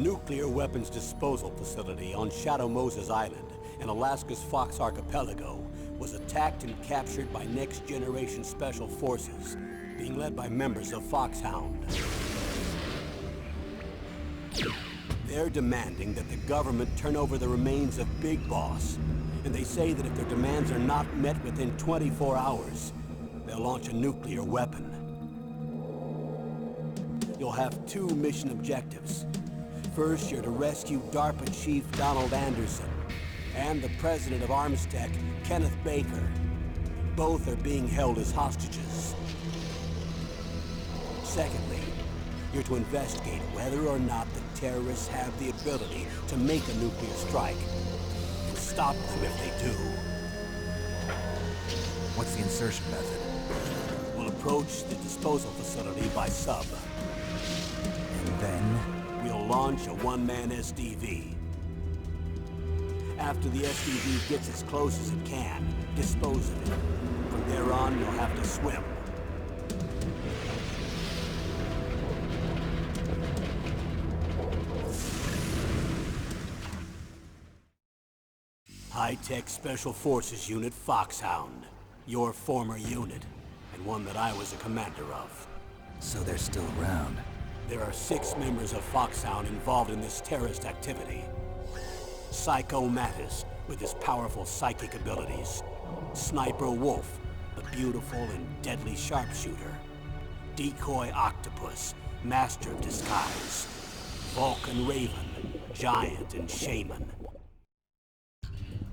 nuclear weapons disposal facility on Shadow Moses Island in Alaska's Fox Archipelago was attacked and captured by next-generation special forces, being led by members of Foxhound. They're demanding that the government turn over the remains of Big Boss, and they say that if their demands are not met within 24 hours, they'll launch a nuclear weapon. You'll have two mission objectives. First, you're to rescue DARPA Chief Donald Anderson and the president of Armstech, Kenneth Baker. Both are being held as hostages. Secondly, you're to investigate whether or not the terrorists have the ability to make a nuclear strike, and stop them if they do. What's the insertion method? We'll approach the disposal facility by sub. And then? We'll launch a one-man SDV. After the SDV gets as close as it can, dispose of it. From there on, you'll have to swim. High-Tech Special Forces Unit Foxhound. Your former unit, and one that I was a commander of. So they're still around. There are 6 members of Foxhound involved in this terrorist activity. Psycho Mattis, with his powerful psychic abilities. Sniper Wolf, a beautiful and deadly sharpshooter. Decoy Octopus, master of disguise. Vulcan Raven, giant and shaman.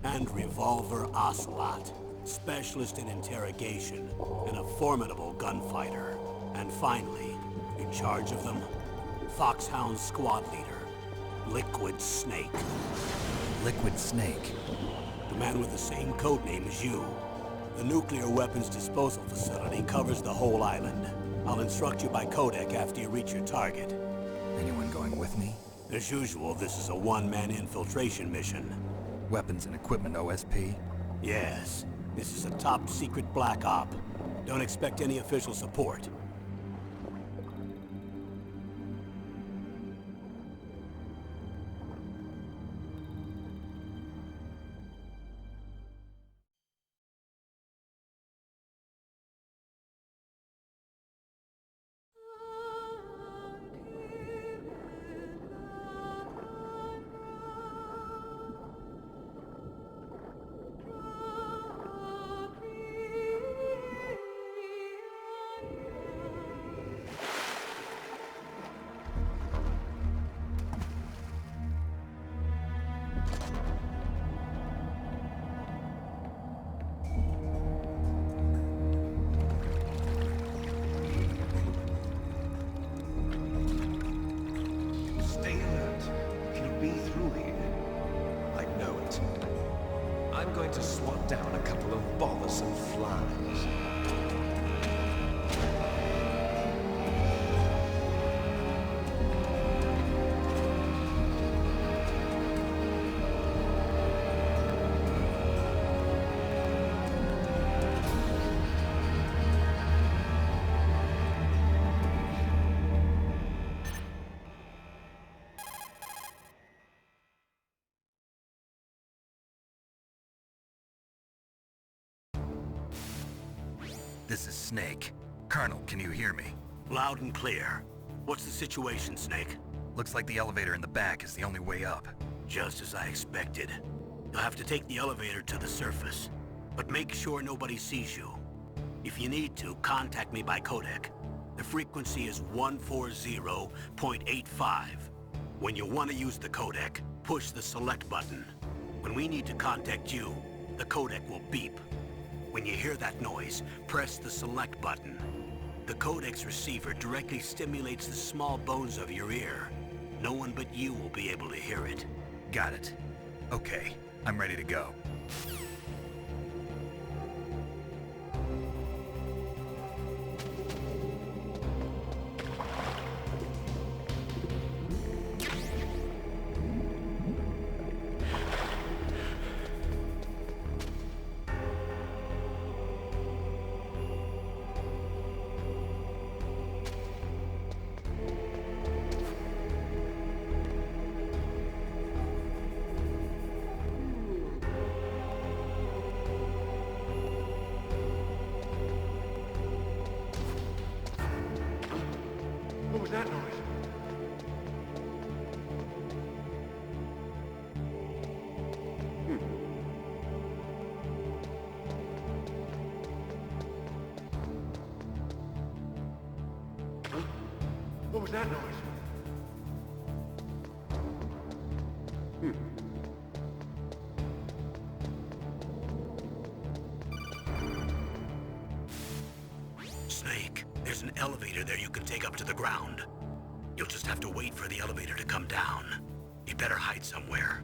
And Revolver Ocelot, specialist in interrogation and a formidable gunfighter. And finally, in charge of them, Foxhound squad leader, Liquid Snake. Liquid Snake? The man with the same codename as you. The nuclear weapons disposal facility covers the whole island. I'll instruct you by codec after you reach your target. Anyone going with me? As usual, this is a one-man infiltration mission. Weapons and equipment OSP? Yes. This is a top-secret black op. Don't expect any official support. I'm going to swat down a couple of bothersome flies. This is Snake. Colonel, can you hear me? Loud and clear. What's the situation, Snake? Looks like the elevator in the back is the only way up. Just as I expected. You'll have to take the elevator to the surface. But make sure nobody sees you. If you need to, contact me by codec. The frequency is 140.85. When you want to use the codec, push the select button. When we need to contact you, the codec will beep. When you hear that noise, press the select button. The codec's receiver directly stimulates the small bones of your ear. No one but you will be able to hear it. Got it. Okay, I'm ready to go. was that noise? Snake, there's an elevator there you can take up to the ground. You'll just have to wait for the elevator to come down. You better hide somewhere.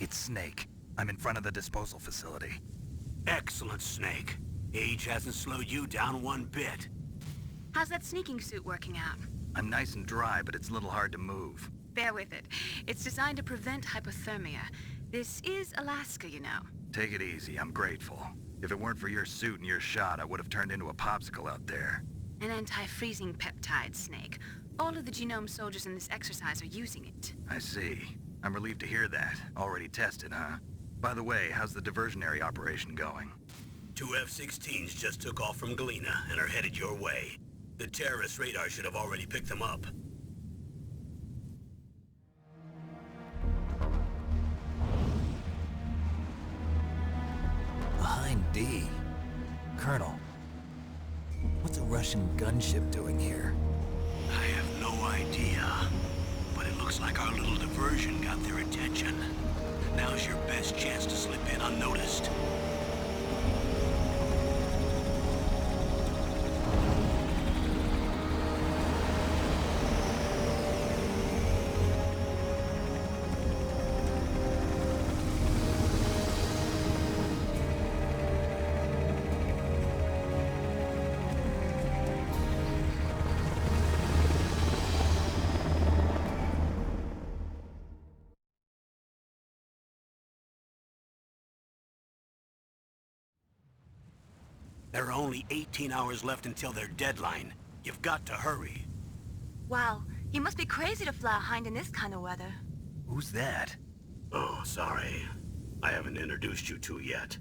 It's Snake. I'm in front of the disposal facility. Excellent, Snake. Age hasn't slowed you down one bit. How's that sneaking suit working out? I'm nice and dry, but it's a little hard to move. Bear with it. It's designed to prevent hypothermia. This is Alaska, you know. Take it easy, I'm grateful. If it weren't for your suit and your shot, I would have turned into a popsicle out there. An anti-freezing peptide, Snake. All of the genome soldiers in this exercise are using it. I see. I'm relieved to hear that. Already tested, huh? By the way, how's the diversionary operation going? 2 F-16s just took off from Galena and are headed your way. The terrorist radar should have already picked them up. Behind D. Colonel, what's a Russian gunship doing here? I have no idea. But it looks like our little diversion got their attention. Now's your best chance to slip in unnoticed. There are only 18 hours left until their deadline. You've got to hurry. Wow, he must be crazy to fly a hind in this kind of weather. Who's that? Oh, sorry. I haven't introduced you to yet.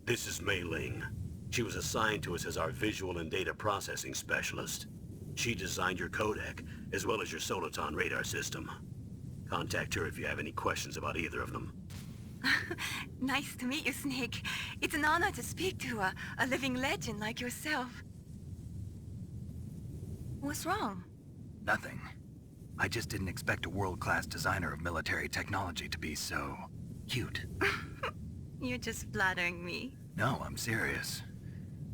This is Mei Ling. She was assigned to us as our visual and data processing specialist. She designed your codec, as well as your soliton radar system. Contact her if you have any questions about either of them. Nice to meet you, Snake. It's an honor to speak to a living legend like yourself. What's wrong? Nothing. I just didn't expect a world-class designer of military technology to be so cute. You're just flattering me. No, I'm serious.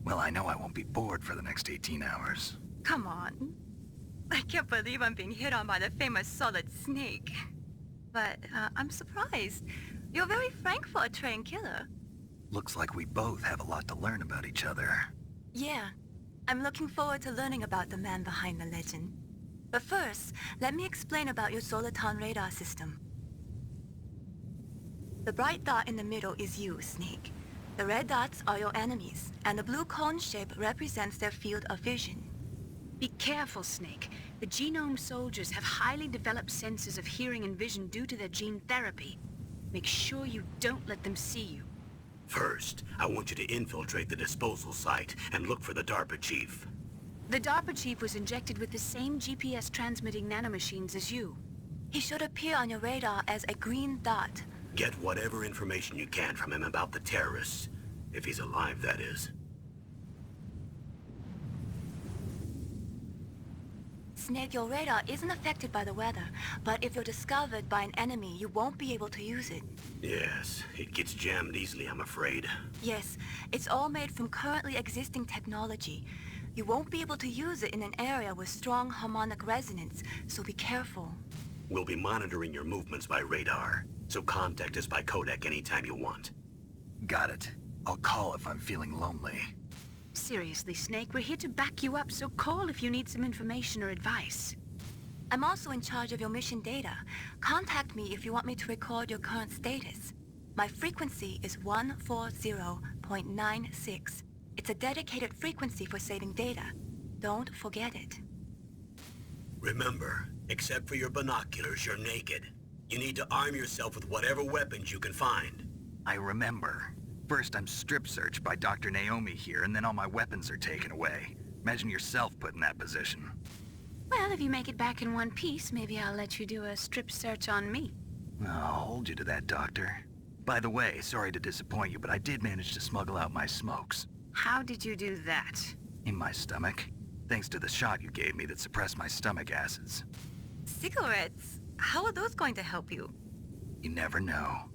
Well, I know I won't be bored for the next 18 hours. Come on. I can't believe I'm being hit on by the famous Solid Snake. But I'm surprised. You're very frank for a trained killer. Looks like we both have a lot to learn about each other. Yeah. I'm looking forward to learning about the man behind the legend. But first, let me explain about your soliton radar system. The bright dot in the middle is you, Snake. The red dots are your enemies, and the blue cone shape represents their field of vision. Be careful, Snake. The genome soldiers have highly developed senses of hearing and vision due to their gene therapy. Make sure you don't let them see you. First, I want you to infiltrate the disposal site and look for the DARPA chief. The DARPA chief was injected with the same GPS transmitting nanomachines as you. He should appear on your radar as a green dot. Get whatever information you can from him about the terrorists. If he's alive, that is. Snake, your radar isn't affected by the weather, but if you're discovered by an enemy, you won't be able to use it. Yes, it gets jammed easily, I'm afraid. Yes, it's all made from currently existing technology. You won't be able to use it in an area with strong harmonic resonance, so be careful. We'll be monitoring your movements by radar, so contact us by codec anytime you want. Got it. I'll call if I'm feeling lonely. Seriously, Snake, we're here to back you up, so call if you need some information or advice. I'm also in charge of your mission data. Contact me if you want me to record your current status. My frequency is 140.96. It's a dedicated frequency for saving data. Don't forget it. Remember, except for your binoculars, you're naked. You need to arm yourself with whatever weapons you can find. I remember. First, I'm strip searched by Dr. Naomi here, and then all my weapons are taken away. Imagine yourself put in that position. Well, if you make it back in one piece, maybe I'll let you do a strip search on me. I'll hold you to that, Doctor. By the way, sorry to disappoint you, but I did manage to smuggle out my smokes. How did you do that? In my stomach. Thanks to the shot you gave me that suppressed my stomach acids. Cigarettes? How are those going to help you? You never know.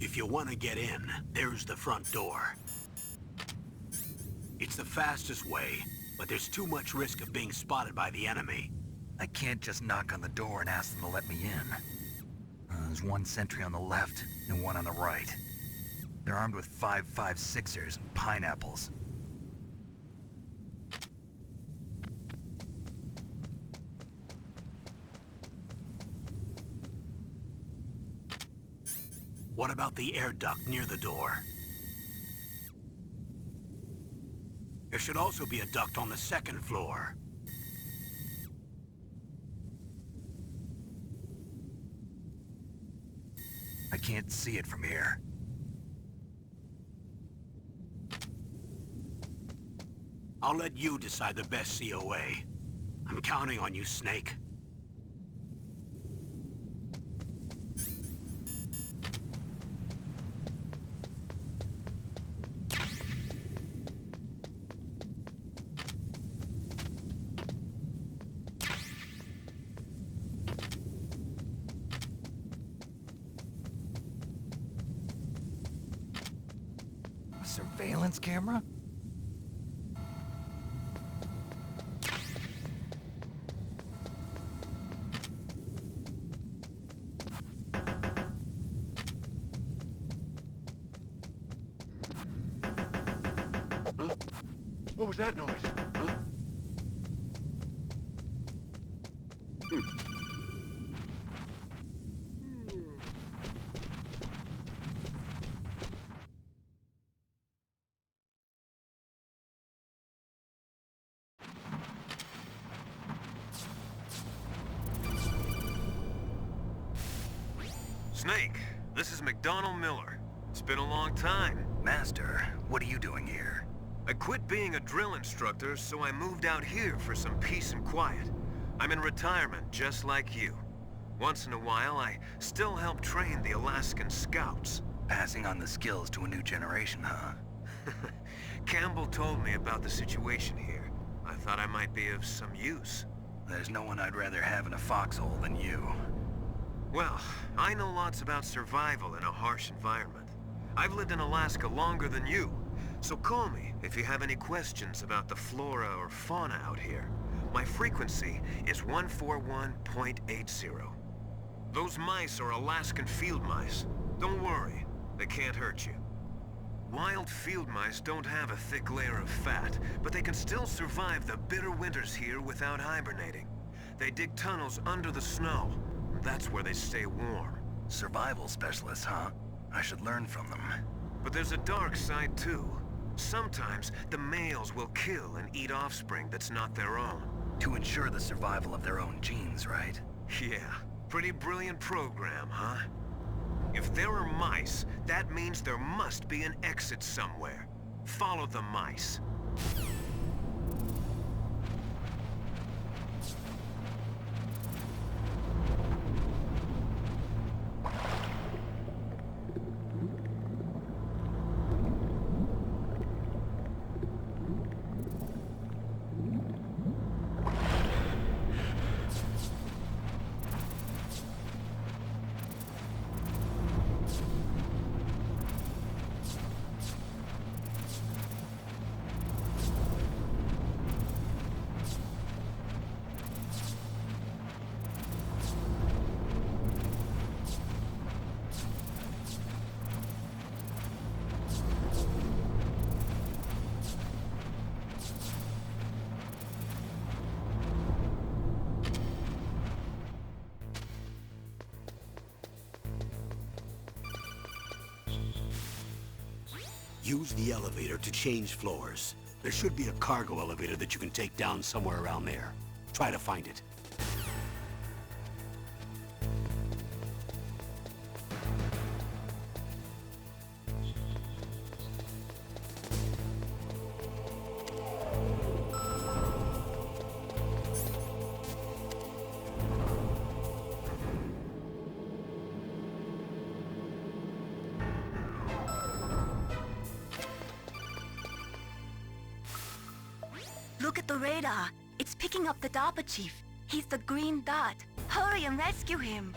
If you want to get in, there's the front door. It's the fastest way, but there's too much risk of being spotted by the enemy. I can't just knock on the door and ask them to let me in. There's one sentry on the left and one on the right. They're armed with 5.56ers and pineapples. What about the air duct near the door? There should also be a duct on the second floor. I can't see it from here. I'll let you decide the best COA. I'm counting on you, Snake. A surveillance camera? What was that noise? Huh? Snake. This is McDonald Miller. It's been a long time. Master, what are you doing here? I quit being a drill instructor, so I moved out here for some peace and quiet. I'm in retirement, just like you. Once in a while, I still help train the Alaskan Scouts. Passing on the skills to a new generation, huh? Campbell told me about the situation here. I thought I might be of some use. There's no one I'd rather have in a foxhole than you. Well, I know lots about survival in a harsh environment. I've lived in Alaska longer than you, so call me if you have any questions about the flora or fauna out here. My frequency is 141.80. Those mice are Alaskan field mice. Don't worry, they can't hurt you. Wild field mice don't have a thick layer of fat, but they can still survive the bitter winters here without hibernating. They dig tunnels under the snow. That's where they stay warm. Survival specialists, huh? I should learn from them. But there's a dark side too. Sometimes the males will kill and eat offspring that's not their own. To ensure the survival of their own genes, right? Yeah, pretty brilliant program, huh? If there are mice, that means there must be an exit somewhere. Follow the mice. Use the elevator to change floors. There should be a cargo elevator that you can take down somewhere around there. Try to find it. Look at the radar. It's picking up the DARPA chief. He's the green dot. Hurry and rescue him.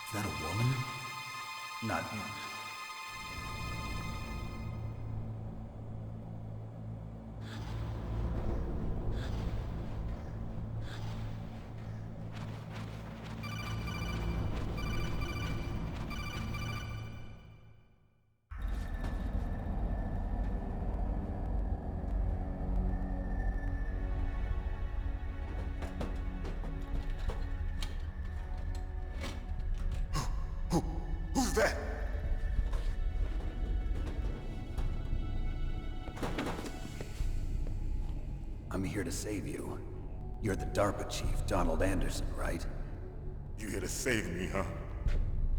Is that a woman? Not... Who's that? I'm here to save you. You're the DARPA chief, Donald Anderson, right? You here to save me, huh?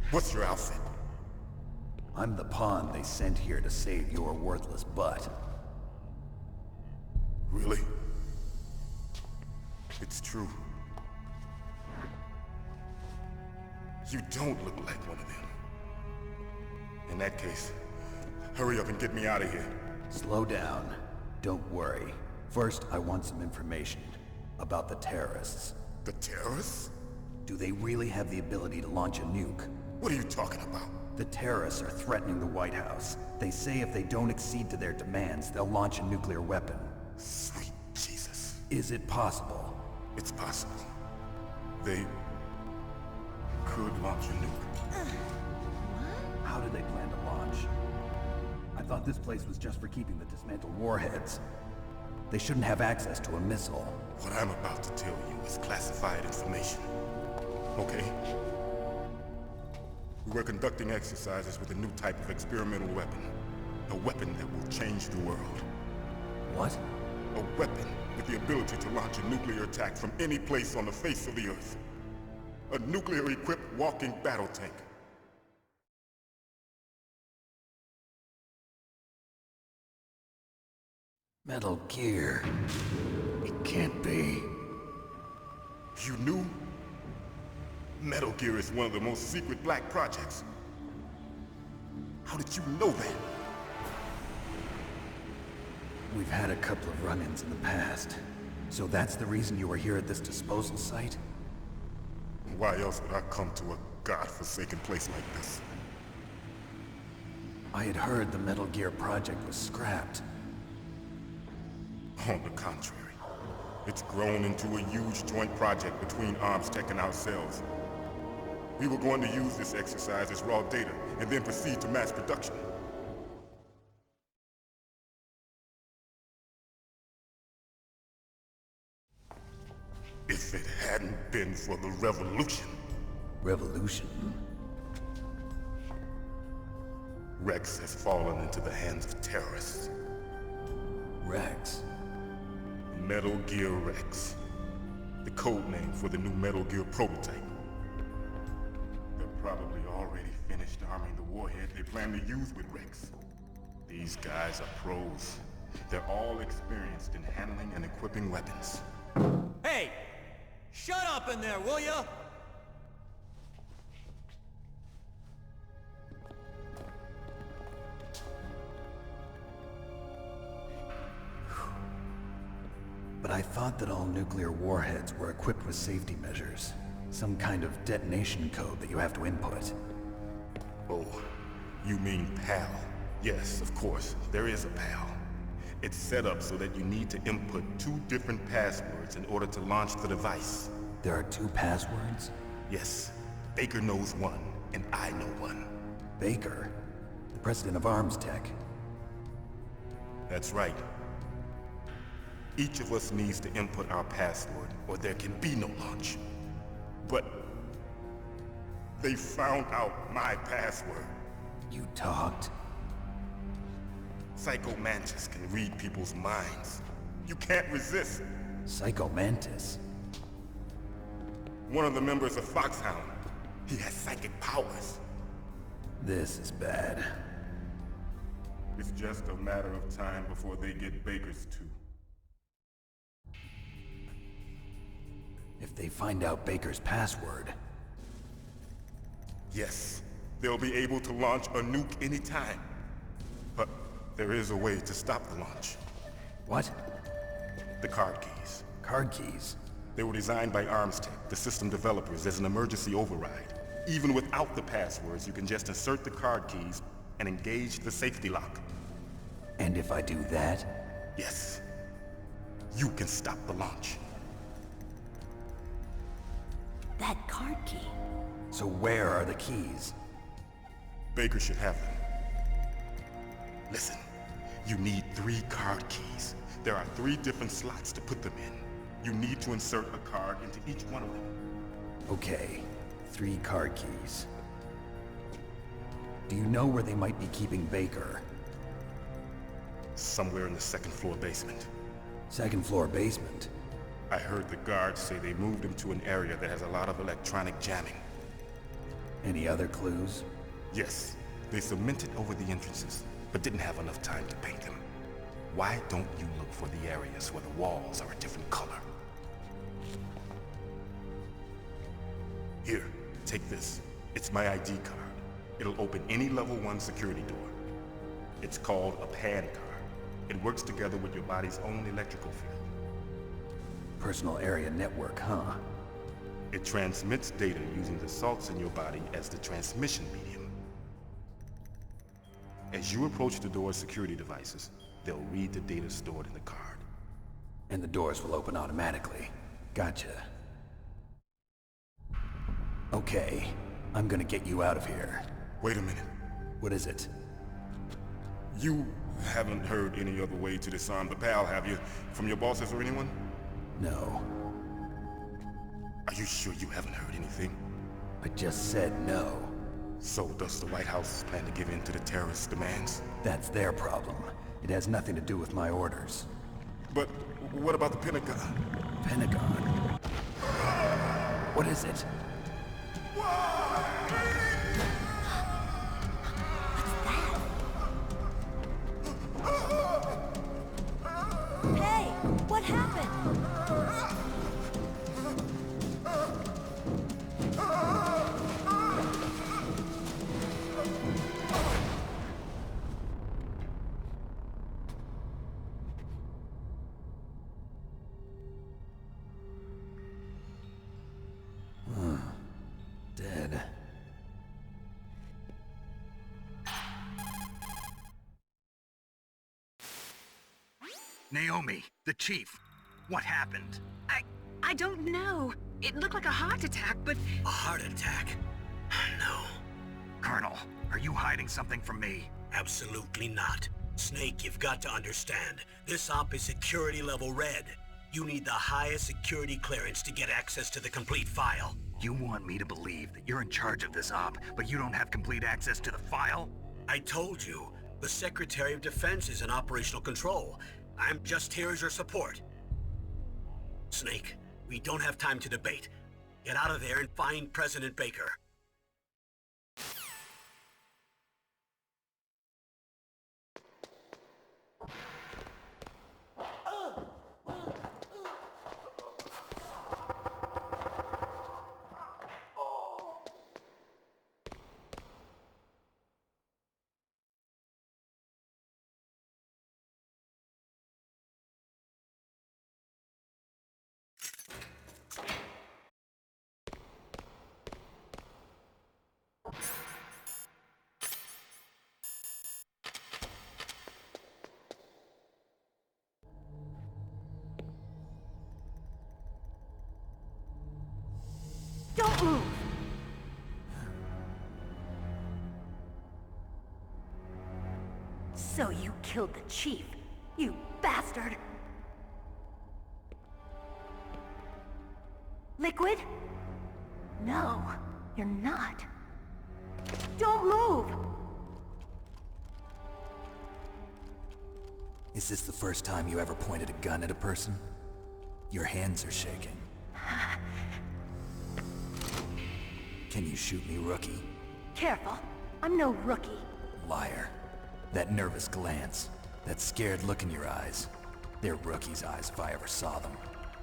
What's your outfit? I'm the pawn they sent here to save your worthless butt. Really? It's true. You don't look like one of them. In that case, hurry up and get me out of here. Slow down. Don't worry. First, I want some information about the terrorists. The terrorists? Do they really have the ability to launch a nuke? What are you talking about? The terrorists are threatening the White House. They say if they don't accede to their demands, they'll launch a nuclear weapon. Sweet Jesus. Is it possible? It's possible. They could launch a nuke. How do they plan to launch? I thought this place was just for keeping the dismantled warheads. They shouldn't have access to a missile. What I'm about to tell you is classified information. Okay? We're conducting exercises with a new type of experimental weapon. A weapon that will change the world. What? A weapon with the ability to launch a nuclear attack from any place on the face of the Earth. A nuclear-equipped walking battle tank. Metal Gear. It can't be. You knew? Metal Gear is one of the most secret black projects. How did you know that? We've had a couple of run-ins in the past. So that's the reason you were here at this disposal site? Why else would I come to a godforsaken place like this? I had heard the Metal Gear project was scrapped. On the contrary, it's grown into a huge joint project between Armstech and ourselves. We were going to use this exercise as raw data and then proceed to mass production. If it hadn't been for the revolution. Revolution? Rex has fallen into the hands of terrorists. Rex? Metal Gear Rex. The code name for the new Metal Gear prototype. They're probably already finished arming the warhead they plan to use with Rex. These guys are pros. They're all experienced in handling and equipping weapons. Hey! Shut up in there, will ya? But I thought that all nuclear warheads were equipped with safety measures. Some kind of detonation code that you have to input. Oh, you mean PAL? Yes, of course, there is a PAL. It's set up so that you need to input 2 different passwords in order to launch the device. There are 2 passwords? Yes, Baker knows one, and I know one. Baker? The president of Armstech? That's right. Each of us needs to input our password, or there can be no launch. But they found out my password. You talked? Psycho Mantis can read people's minds. You can't resist. Psycho Mantis? One of the members of Foxhound. He has psychic powers. This is bad. It's just a matter of time before they get Baker's too. If they find out Baker's password... Yes, they'll be able to launch a nuke anytime. But there is a way to stop the launch. What? The card keys. Card keys? They were designed by Armstech, the system developers, as an emergency override. Even without the passwords, you can just insert the card keys and engage the safety lock. And if I do that? Yes. You can stop the launch. That card key. So where are the keys? Baker should have them. Listen, you need 3 card keys. There are 3 different slots to put them in. You need to insert a card into each one of them. Okay, 3 card keys. Do you know where they might be keeping Baker? Somewhere in the 2nd floor basement. 2nd floor basement? I heard the guards say they moved him to an area that has a lot of electronic jamming. Any other clues? Yes, they cemented over the entrances, but didn't have enough time to paint them. Why don't you look for the areas where the walls are a different color? Here, take this. It's my ID card. It'll open any level 1 security door. It's called a PAN card. It works together with your body's own electrical field. Personal area network, huh? It transmits data using the salts in your body as the transmission medium. As you approach the door's security devices, they'll read the data stored in the card. And the doors will open automatically. Gotcha. Okay, I'm gonna get you out of here. Wait a minute. What is it? You haven't heard any other way to disarm the PAL, have you? From your bosses or anyone? No. Are you sure you haven't heard anything? I just said no. So does the White House plan to give in to the terrorists' demands? That's their problem. It has nothing to do with my orders. But what about the Pentagon? Pentagon? What is it? Hey, what happened? Dead. Naomi, the chief. What happened? I don't know. It looked like a heart attack, but... A heart attack? No, Colonel, are you hiding something from me? absolutely not. Snake, you've got to understand. This op is security level red. You need the highest security clearance to get access to the complete file. You want me to believe that you're in charge of this op, but you don't have complete access to the file? I told you, the Secretary of Defense is in operational control. I'm just here as your support. Snake, we don't have time to debate. Get out of there and find President Baker. Don't move! So you killed the chief, you bastard! Liquid? No, you're not. Don't move! Is this the first time you ever pointed a gun at a person? Your hands are shaking. Can you shoot me, rookie? Careful, I'm no rookie. Liar. That nervous glance, that scared look in your eyes. They're rookies' eyes if I ever saw them.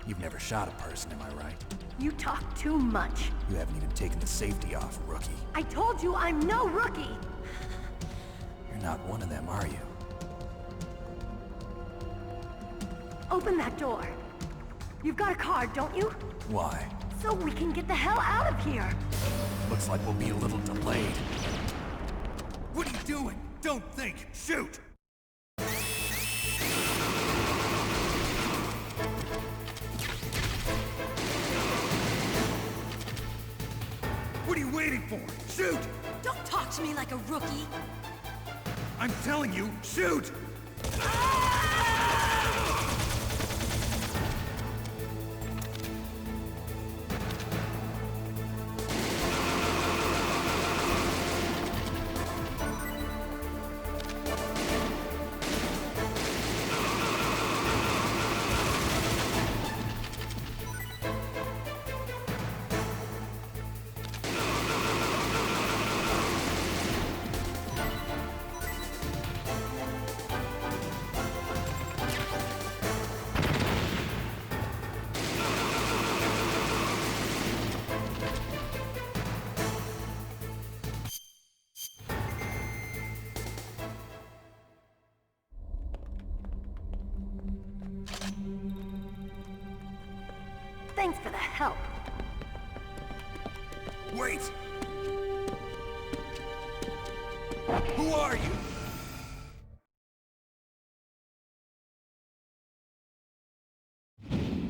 You've never shot a person, am I right? You talk too much. You haven't even taken the safety off, rookie. I told you I'm no rookie! You're not one of them, are you? Open that door. You've got a card, don't you? Why? So we can get the hell out of here! Looks like we'll be a little delayed. What are you doing? Don't think! Shoot! What are you waiting for? Shoot! Don't talk to me like a rookie! I'm telling you, shoot! Thanks for the help. Wait! Who are you?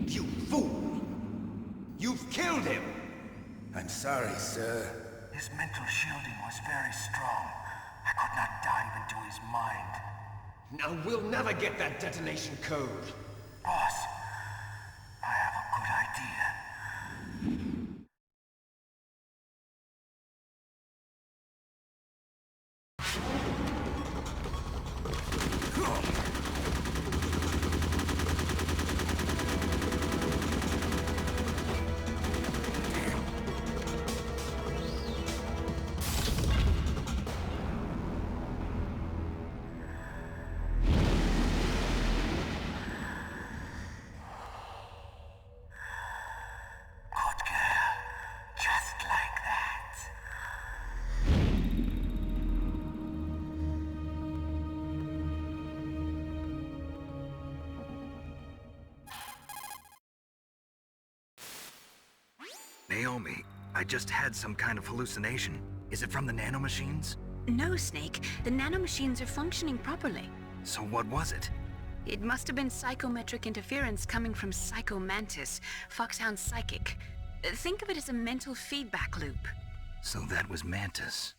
You fool! You've killed him! I'm sorry, sir. His mental shielding was very strong. I could not dive into his mind. Now we'll never get that detonation code. Boss, I have a good idea. Naomi, I just had some kind of hallucination. Is it from the nanomachines? No, Snake. The nanomachines are functioning properly. So what was it? It must have been psychometric interference coming from Psycho Mantis, Foxhound's psychic. Think of it as a mental feedback loop. So that was Mantis.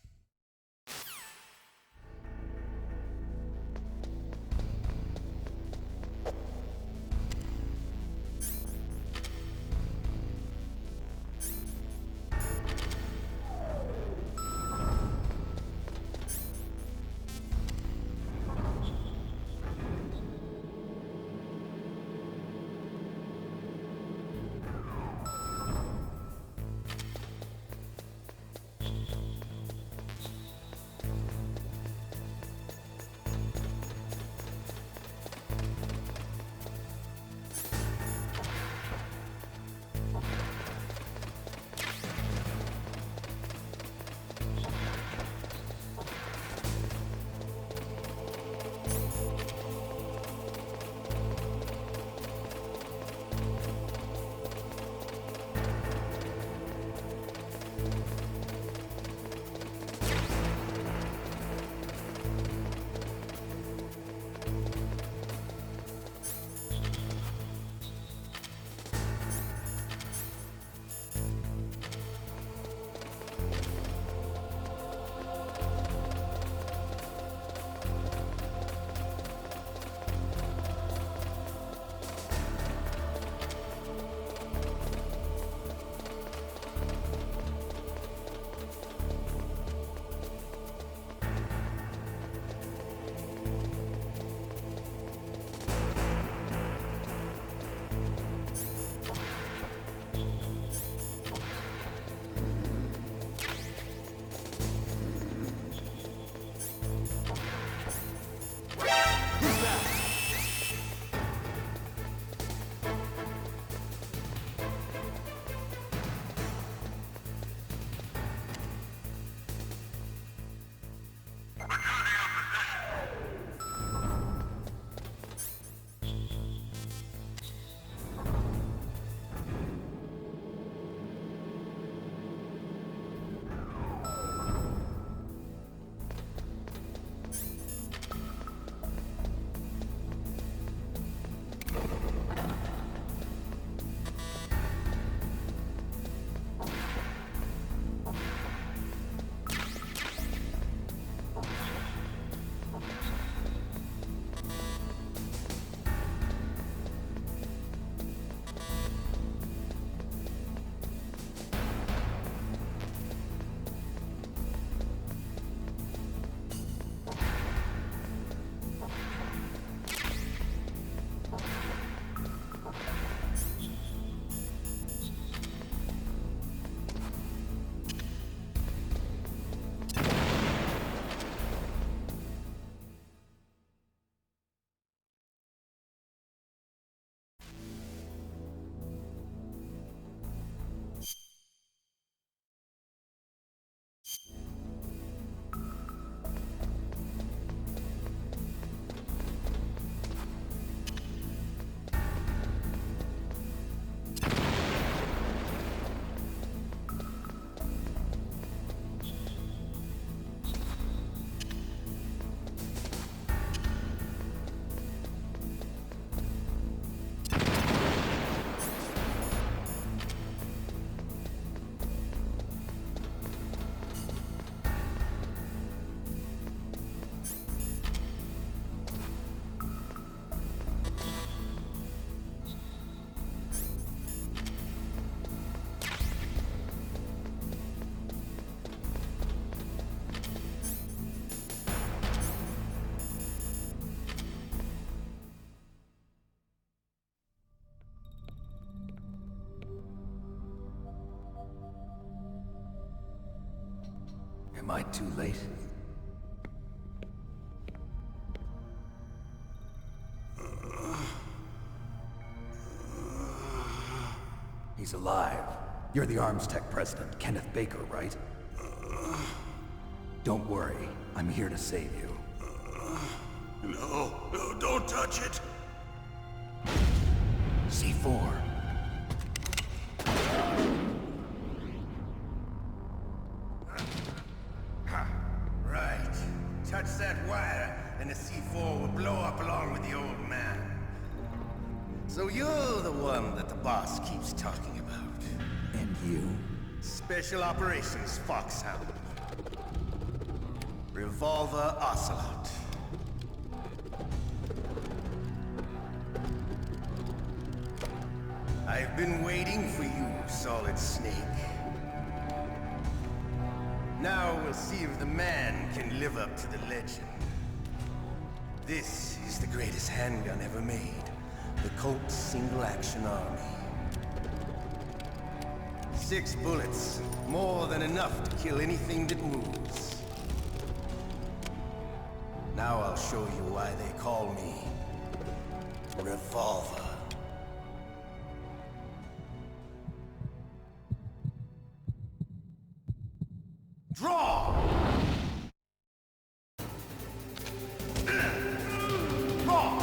Am I too late? He's alive. You're the Arms Tech president, Kenneth Baker, right? Don't worry. I'm here to save you. No, don't touch it! C4. Right. Touch that wire, and the C4 will blow up along with the old man. So you're the one that the boss keeps talking about. And you? Special Operations Foxhound. Revolver Ocelot. I've been waiting for you, Solid Snake. Now we'll see if the man can live up to the legend. This is the greatest handgun ever made. The Colt Single Action Army. 6 bullets, more than enough to kill anything that moves. Now I'll show you why they call me Revolver. Draw! Draw!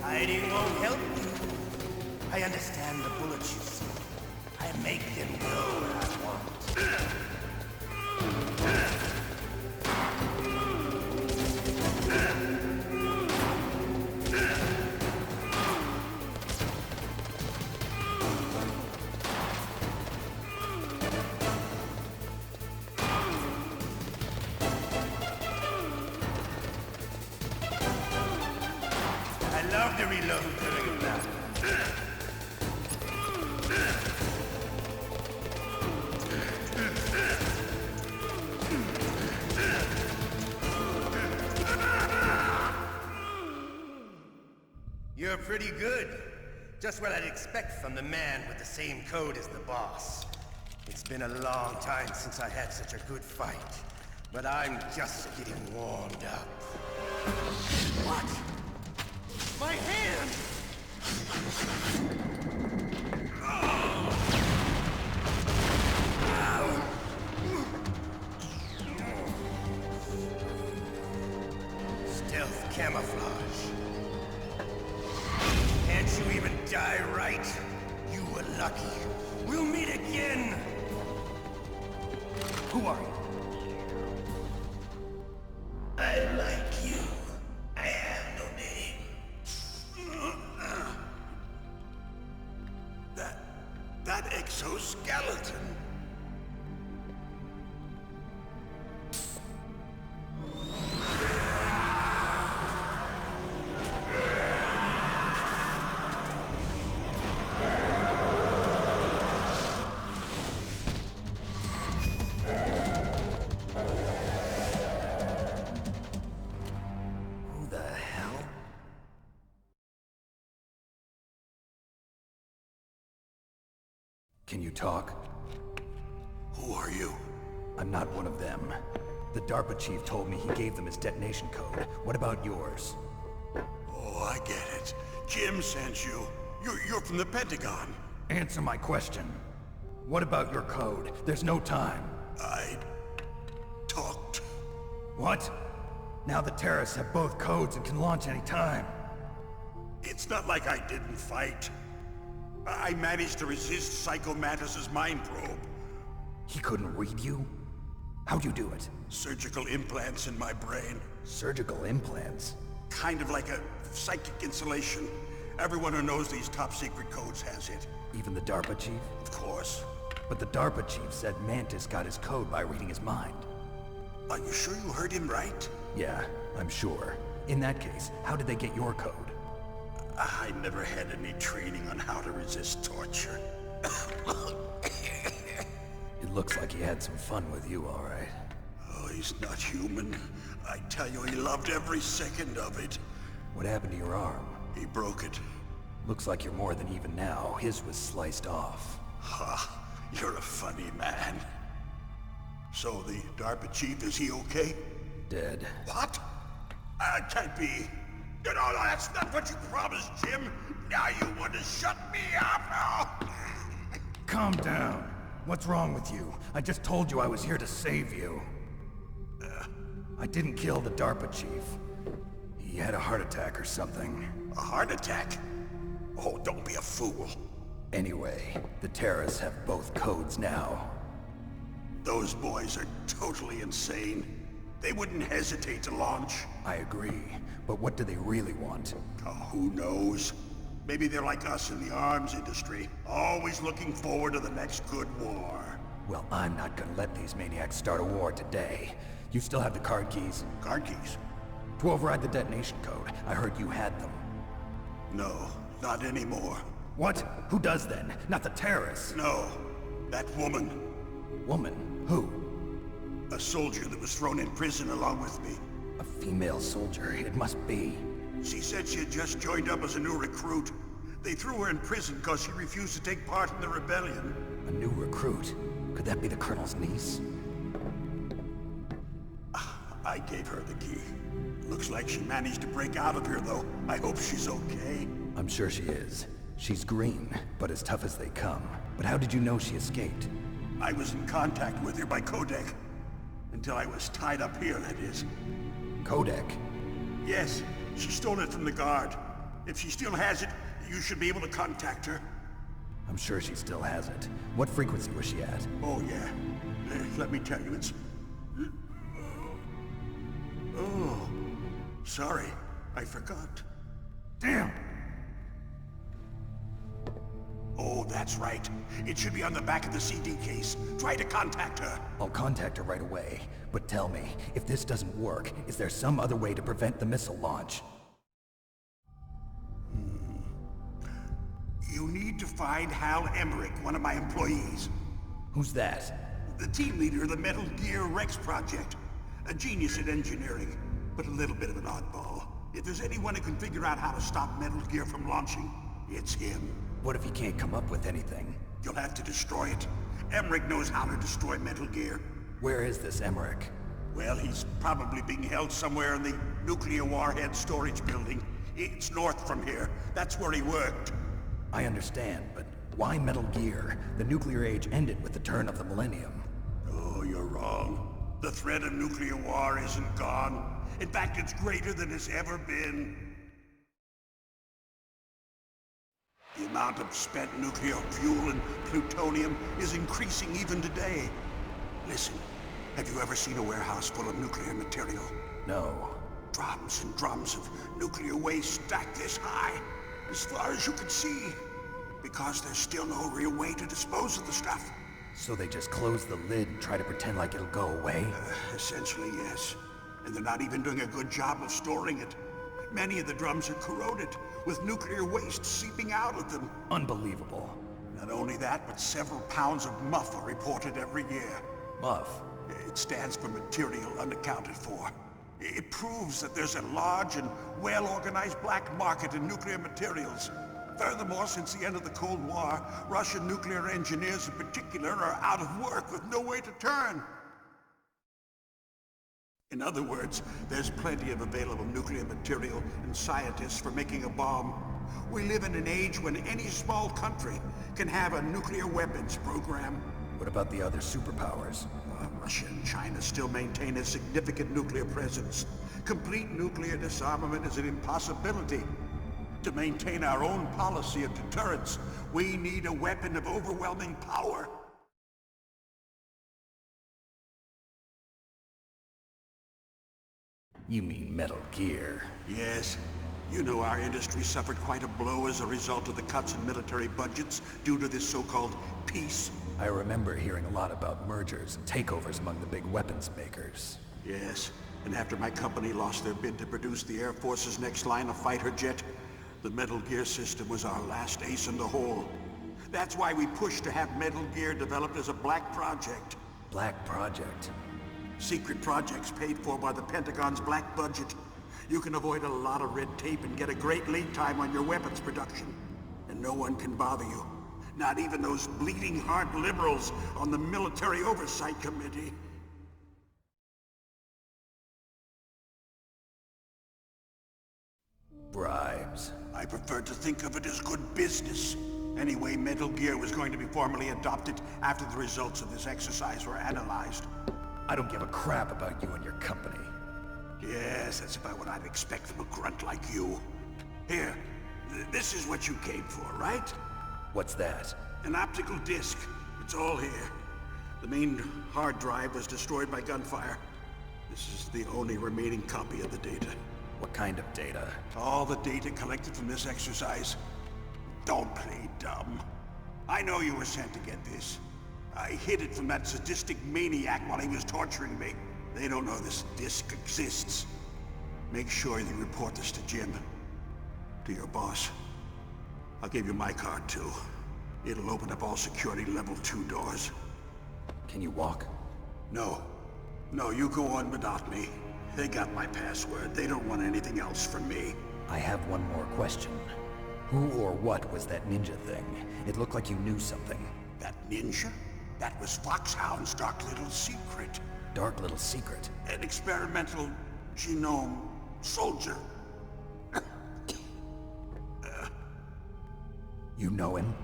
Hiding won't help you. I understand the bullets you see. I make them go where I want. I love to reload during a battle. You're pretty good. Just what I'd expect from the man with the same code as the boss. It's been a long time since I had such a good fight, but I'm just getting warmed up. What? My hand! Stealth camouflage. Can't you even die right? You were lucky. We'll meet again! Who are you? I like you. I have no name. That exoskeleton. Who the hell? Can you talk? Who are you? I'm not one of them. The DARPA chief told me he gave them his detonation code. What about yours? Oh, I get it. Jim sent you. You're from the Pentagon. Answer my question. What about your code? There's no time. I talked. What? Now the terrorists have both codes and can launch any time. It's not like I didn't fight. I managed to resist Psycho Mantis's mind probe. He couldn't read you? How'd you do it? Surgical implants in my brain. Surgical implants? Kind of like a psychic insulation. Everyone who knows these top secret codes has it. Even the DARPA chief? Of course. But the DARPA chief said Mantis got his code by reading his mind. Are you sure you heard him right? Yeah, I'm sure. In that case, how did they get your code? I never had any training on how to resist torture. It looks like he had some fun with you, all right. Oh, he's not human. I tell you, he loved every second of it. What happened to your arm? He broke it. Looks like you're more than even now. His was sliced off. Ha, you're a funny man. So the DARPA chief, is he okay? Dead. What? That can't be. No, that's not what you promised, Jim. Now you want to shut me up? Calm down. What's wrong with you? I just told you I was here to save you. I didn't kill the DARPA chief. He had a heart attack or something. A heart attack? Oh, don't be a fool. Anyway, the terrorists have both codes now. Those boys are totally insane. They wouldn't hesitate to launch. I agree, but what do they really want? Oh, who knows? Maybe they're like us in the arms industry, always looking forward to the next good war. Well, I'm not gonna let these maniacs start a war today. You still have the card keys? Card keys? To override the detonation code. I heard you had them. No, not anymore. What? Who does then? Not the terrorists? No, that woman. Woman? Who? A soldier that was thrown in prison along with me. A female soldier, it must be. She said she had just joined up as a new recruit. They threw her in prison because she refused to take part in the rebellion. A new recruit? Could that be the Colonel's niece? I gave her the key. Looks like she managed to break out of here, though. I hope she's okay. I'm sure she is. She's green, but as tough as they come. But how did you know she escaped? I was in contact with her by codec. Until I was tied up here, that is. Codec? Yes, she stole it from the guard. If she still has it, you should be able to contact her. I'm sure she still has it. What frequency was she at? Oh, yeah. Let me tell you, it's... Oh, sorry. I forgot. Damn! Oh, that's right. It should be on the back of the CD case. Try to contact her. I'll contact her right away. But tell me, if this doesn't work, is there some other way to prevent the missile launch? You need to find Hal Emmerich, one of my employees. Who's that? The team leader of the Metal Gear Rex project. A genius at engineering, but a little bit of an oddball. If there's anyone who can figure out how to stop Metal Gear from launching, it's him. What if he can't come up with anything? You'll have to destroy it. Emmerich knows how to destroy Metal Gear. Where is this Emmerich? Well, he's probably being held somewhere in the nuclear warhead storage building. It's north from here. That's where he worked. I understand, but why Metal Gear? The nuclear age ended with the turn of the millennium. Oh, you're wrong. The threat of nuclear war isn't gone. In fact, it's greater than it's ever been. The amount of spent nuclear fuel and plutonium is increasing even today. Listen, have you ever seen a warehouse full of nuclear material? No. Drums and drums of nuclear waste stacked this high, as far as you can see. Because there's still no real way to dispose of the stuff. So they just close the lid and try to pretend like it'll go away? Essentially, yes. And they're not even doing a good job of storing it. Many of the drums are corroded, with nuclear waste seeping out of them. Unbelievable. Not only that, but several pounds of MUF are reported every year. MUF? It stands for material unaccounted for. It proves that there's a large and well-organized black market in nuclear materials. Furthermore, since the end of the Cold War, Russian nuclear engineers in particular are out of work with no way to turn. In other words, there's plenty of available nuclear material and scientists for making a bomb. We live in an age when any small country can have a nuclear weapons program. What about the other superpowers? Russia and China still maintain a significant nuclear presence. Complete nuclear disarmament is an impossibility. To maintain our own policy of deterrence, we need a weapon of overwhelming power. You mean Metal Gear? Yes. You know our industry suffered quite a blow as a result of the cuts in military budgets due to this so-called peace. I remember hearing a lot about mergers and takeovers among the big weapons makers. Yes, and after my company lost their bid to produce the Air Force's next line of fighter jet, the Metal Gear system was our last ace in the hole. That's why we pushed to have Metal Gear developed as a black project. Black project? Secret projects paid for by the Pentagon's black budget. You can avoid a lot of red tape and get a great lead time on your weapons production. And no one can bother you. Not even those bleeding heart liberals on the Military Oversight Committee. Bribes. I prefer to think of it as good business. Anyway, Metal Gear was going to be formally adopted after the results of this exercise were analyzed. I don't give a crap about you and your company. Yes, that's about what I'd expect from a grunt like you. Here, this is what you came for, right? What's that? An optical disc. It's all here. The main hard drive was destroyed by gunfire. This is the only remaining copy of the data. What kind of data? All the data collected from this exercise. Don't play dumb. I know you were sent to get this. I hid it from that sadistic maniac while he was torturing me. They don't know this disc exists. Make sure you report this to Jim. To your boss. I'll give you my card too. It'll open up all security level 2 doors. Can you walk? No. No, you go on without me. They got my password. They don't want anything else from me. I have one more question. Who or what was that ninja thing? It looked like you knew something. That ninja? That was Foxhound's dark little secret. Dark little secret? An experimental genome soldier. You know him?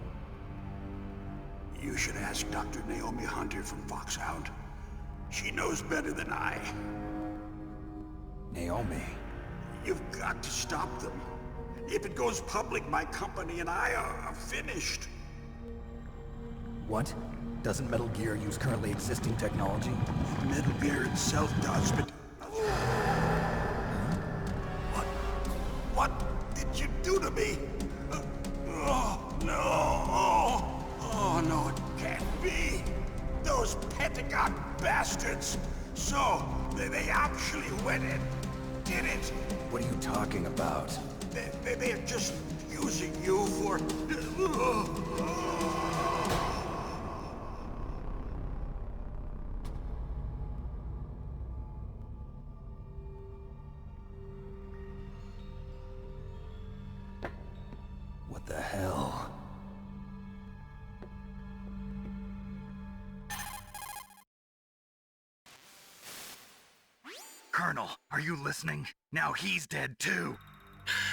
You should ask Dr. Naomi Hunter from Foxhound. She knows better than I. Naomi? You've got to stop them. If it goes public, my company and I are finished. What? Doesn't Metal Gear use currently existing technology? Metal Gear itself does, but... What did you do to me? Oh, no. Oh, no, it can't be. Those Pentagon bastards. So, they actually went and did it. What are you talking about? They're just using you for... What the hell? Colonel, are you listening? Now he's dead too.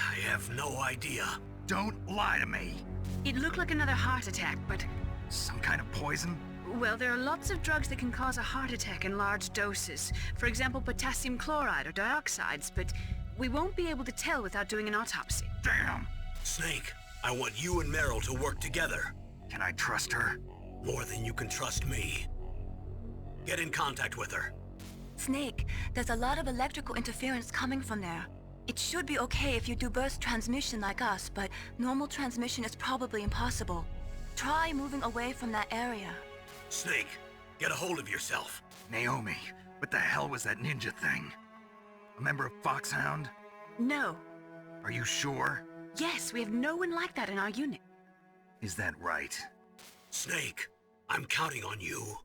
I have no idea. Don't lie to me. It looked like another heart attack, but... Some kind of poison? Well, there are lots of drugs that can cause a heart attack in large doses. For example, potassium chloride or dioxides, but we won't be able to tell without doing an autopsy. Damn! Snake, I want you and Meryl to work together. Can I trust her? More than you can trust me. Get in contact with her. Snake, there's a lot of electrical interference coming from there. It should be okay if you do burst transmission like us, but normal transmission is probably impossible. Try moving away from that area. Snake, get a hold of yourself. Naomi, what the hell was that ninja thing? A member of Foxhound? No. Are you sure? Yes, we have no one like that in our unit. Is that right? Snake, I'm counting on you.